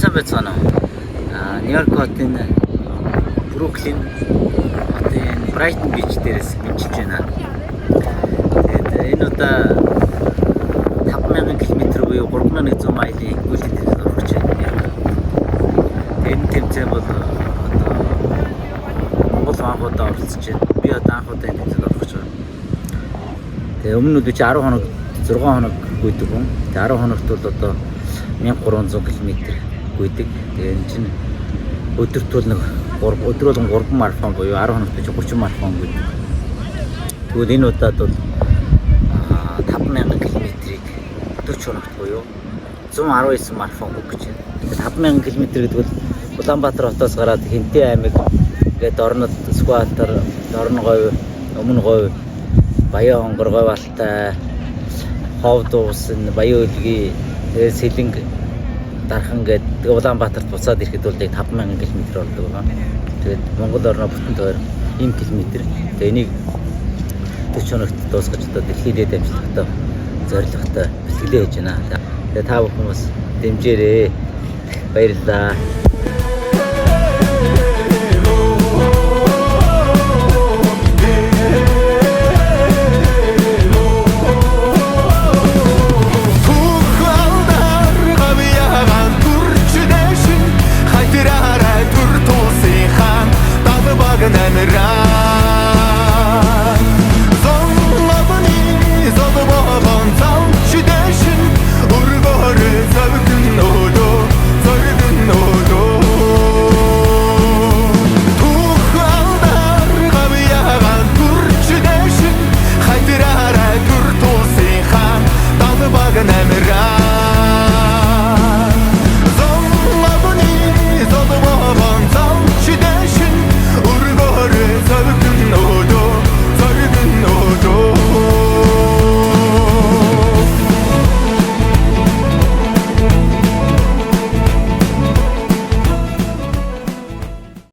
Сайн байцгаана уу? Нью-Йорк хотын Бруклин хотын Брайтон бич дээрээс бичиж байна. Тэгээд энэ удаа 5000 км буюу 3100 милийн гүйлэн дээр орж байна. Тэгээд энэ тэмцээн бол одоо Монгол анхудаа оролцож байна. Би одоо анхудаа энэ тэмцээнд орох гэж байна. Тэгээд өмнө нь 10 хоног 6 хоног гүйдэг хүн. Тэгээд 10 хоногт бол одоо 1300 км гүйдэг. Тэгээ энэ чинь өдөрт бол нэг өдөр болгон 3 марафон буюу 10 хоногт 30 марафон гүйдэг. Тэгвэл энэ удаад бол 5000 км-ийг 40 хоногт буюу 119 марафон гүйж байна. Тэгэхээр 5000 км гэдэг бол Улаанбаатар хотоос гараад Хэнтэй аймаг гээд Орнод, Скватар, Дорноговь, Өмнөговь, Баян Хонгор, Говь Алтай, Ховд уусан, Баян Үлгий, тэгээ Сэлэнг Дархан гэдэг Улаанбаатарт буцаад ирэхэд бол яг 5000 км болдог байна. Тэгээд Монгол орноо бүтэн тойр ийм километр. Тэгээд энийг 40 хоногт дуусгаж одоо дэлхийд дамжлагтай зорилготой бэлтгэлээ хийж байна. Тэгээд та бүхэн бас дэмжээрэй. Баярлалаа.